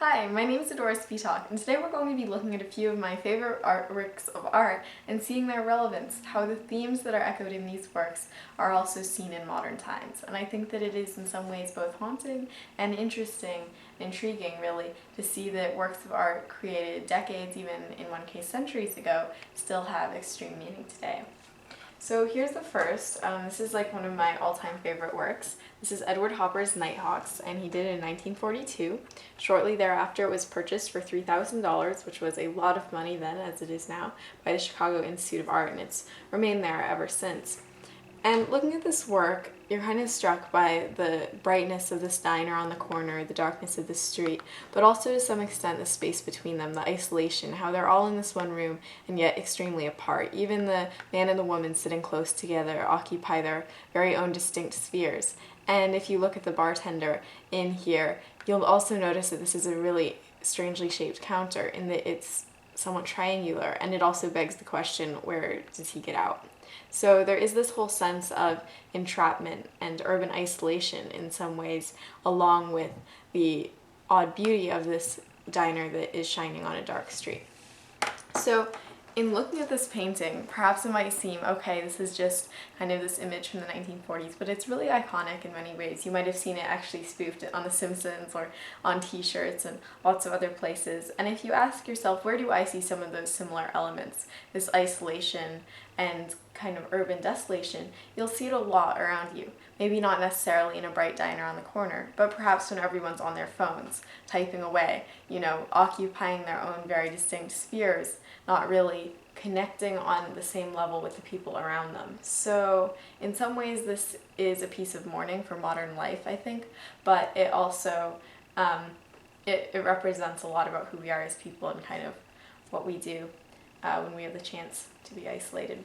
Hi, my name is Adora Spitak, and today we're going to be looking at a few of my favorite works of art and seeing their relevance, how the themes that are echoed in these works are also seen in modern times. And I think that it is in some ways both haunting and interesting, intriguing really, to see that works of art created decades, even in one case centuries ago, still have extreme meaning today. So here's the first. This is like one of my all-time favorite works. This is Edward Hopper's Nighthawks, and he did it in 1942. Shortly thereafter, it was purchased for $3,000, which was a lot of money then, as it is now, by the Chicago Institute of Art, and it's remained there ever since. And looking at this work, you're kind of struck by the brightness of this diner on the corner, the darkness of the street, but also to some extent the space between them, the isolation, how they're all in this one room and yet extremely apart. Even the man and the woman sitting close together occupy their very own distinct spheres. And if you look at the bartender in here, you'll also notice that this is a really strangely shaped counter in that it's somewhat triangular, and it also begs the question, where does he get out? So there is this whole sense of entrapment and urban isolation in some ways, along with the odd beauty of this diner that is shining on a dark street. So in looking at this painting, perhaps it might seem, okay, this is just kind of this image from the 1940s, but it's really iconic in many ways. You might have seen it actually spoofed on The Simpsons or on t-shirts and lots of other places. And if you ask yourself, where do I see some of those similar elements, this isolation and kind of urban desolation, you'll see it a lot around you. Maybe not necessarily in a bright diner on the corner, but perhaps when everyone's on their phones, typing away, occupying their own very distinct spheres, not really connecting on the same level with the people around them. So in some ways this is a piece of mourning for modern life, I think, but it also, it represents a lot about who we are as people and kind of what we do when we have the chance to be isolated.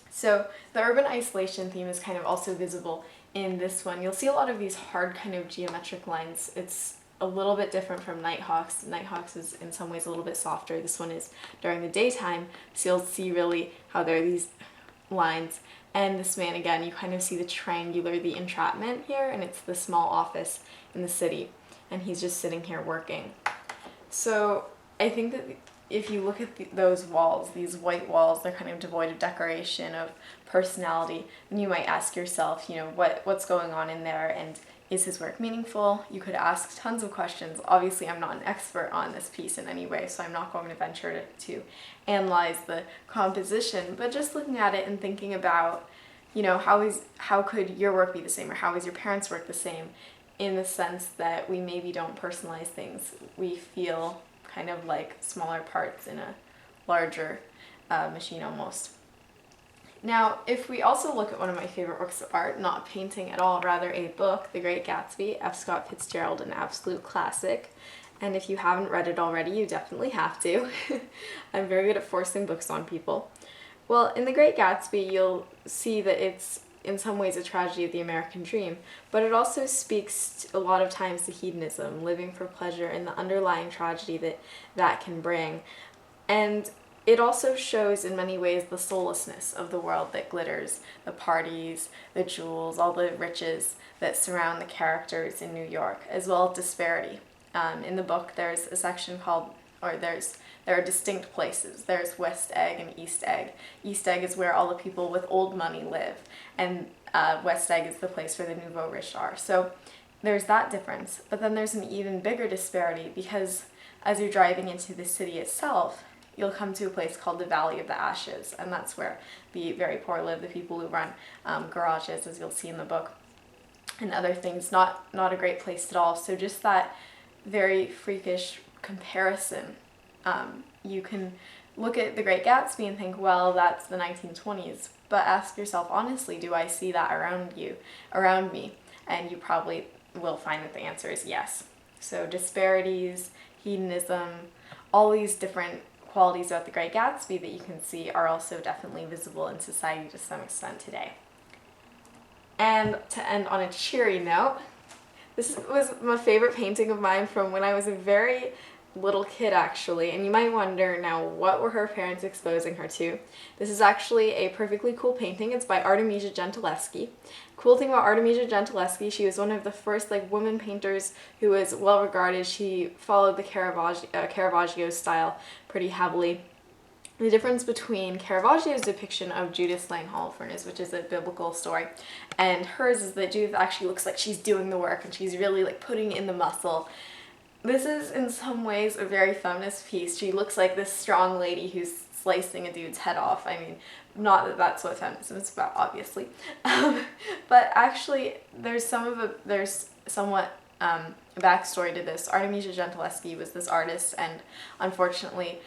So the urban isolation theme is kind of also visible in this one. You'll see a lot of these hard kind of geometric lines. It's a little bit different from Nighthawks. Nighthawks is in some ways a little bit softer. This one is during the daytime, so you'll see really how there are these lines. And this man, again, you kind of see the triangular, the entrapment here, and it's the small office in the city. And he's just sitting here working. So I think that if you look at those walls, these white walls, they're kind of devoid of decoration, of personality, then you might ask yourself, what's going on in there, and is his work meaningful? You could ask tons of questions. Obviously, I'm not an expert on this piece in any way, so I'm not going to venture to analyze the composition, but just looking at it and thinking about, how could your work be the same, or how is your parents' work the same, in the sense that we maybe don't personalize things. We feel kind of like smaller parts in a larger machine almost. Now, if we also look at one of my favorite works of art, not a painting at all, rather a book, The Great Gatsby, F. Scott Fitzgerald, an absolute classic. And if you haven't read it already, you definitely have to. I'm very good at forcing books on people. Well, in The Great Gatsby, you'll see that it's in some ways a tragedy of the American dream, but it also speaks a lot of times to hedonism, living for pleasure, and the underlying tragedy that can bring. And it also shows in many ways the soullessness of the world that glitters, the parties, the jewels, all the riches that surround the characters in New York, as well as disparity. In the book, there's a section there are distinct places. There's West Egg and East Egg. East Egg is where all the people with old money live, and West Egg is the place where the nouveau riche are. So there's that difference, but then there's an even bigger disparity, because as you're driving into the city itself, you'll come to a place called the Valley of the Ashes, and that's where the very poor live, the people who run garages, as you'll see in the book, and other things. Not a great place at all. So just that very freakish comparison. You can look at The Great Gatsby and think, well, that's the 1920s, but ask yourself honestly, do I see that around me? And you probably will find that the answer is yes. So disparities, hedonism, all these different qualities about The Great Gatsby that you can see are also definitely visible in society to some extent today. And to end on a cheery note, this was my favorite painting of mine from when I was a very little kid actually, and you might wonder now, what were her parents exposing her to? This is actually a perfectly cool painting. It's by Artemisia Gentileschi. Cool thing about Artemisia Gentileschi, she was one of the first women painters who was well regarded. She followed the Caravaggio style pretty heavily. The difference between Caravaggio's depiction of Judith laying Holofernes, which is a biblical story, and hers is that Judith actually looks like she's doing the work and she's really putting in the muscle. This is in some ways a very feminist piece. She looks like this strong lady who's slicing a dude's head off. I mean, not that that's what feminism is about, obviously. But actually, there's somewhat a backstory to this. Artemisia Gentileschi was this artist, and unfortunately,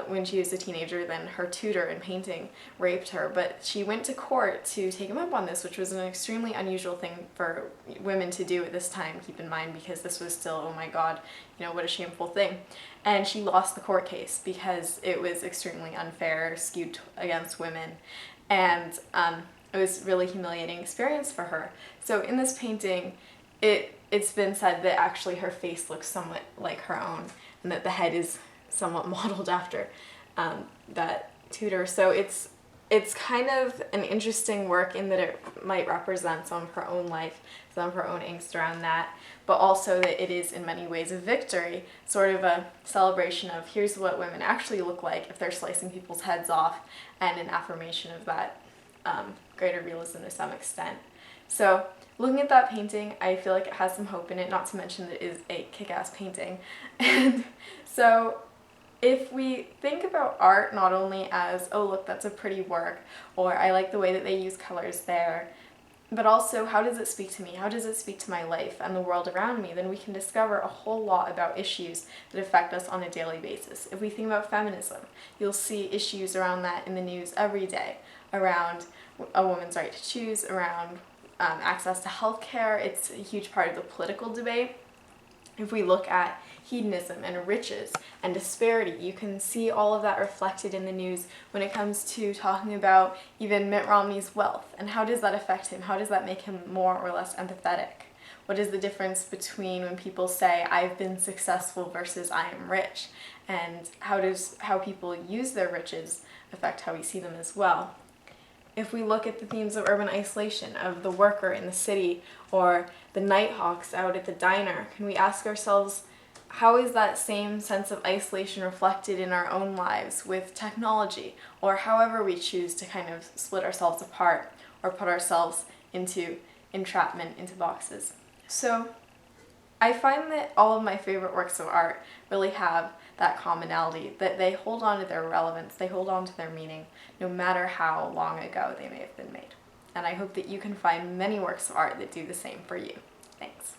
when she was a teenager, then her tutor in painting raped her, but she went to court to take him up on this, which was an extremely unusual thing for women to do at this time, keep in mind, because this was still, oh my god, what a shameful thing. And she lost the court case because it was extremely unfair, skewed against women, and it was a really humiliating experience for her. So in this painting, it's been said that actually her face looks somewhat like her own, and that the head is somewhat modeled after that tutor. So it's kind of an interesting work in that it might represent some of her own life, some of her own angst around that, but also that it is in many ways a victory, sort of a celebration of here's what women actually look like if they're slicing people's heads off, and an affirmation of that greater realism to some extent. So looking at that painting, I feel like it has some hope in it, not to mention that it is a kick-ass painting. And so if we think about art not only as, oh look, that's a pretty work, or I like the way that they use colors there, but also how does it speak to me? How does it speak to my life and the world around me? Then we can discover a whole lot about issues that affect us on a daily basis. If we think about feminism, you'll see issues around that in the news every day, around a woman's right to choose, around access to healthcare. It's a huge part of the political debate. If we look at hedonism and riches and disparity, you can see all of that reflected in the news when it comes to talking about even Mitt Romney's wealth, and how does that affect him? How does that make him more or less empathetic? What is the difference between when people say I've been successful versus I am rich, and how people use their riches affect how we see them as well? If we look at the themes of urban isolation, of the worker in the city, or the nighthawks out at the diner, can we ask ourselves, how is that same sense of isolation reflected in our own lives with technology, or however we choose to kind of split ourselves apart or put ourselves into entrapment, into boxes? So I find that all of my favorite works of art really have that commonality, that they hold on to their relevance, they hold on to their meaning, no matter how long ago they may have been made. And I hope that you can find many works of art that do the same for you. Thanks.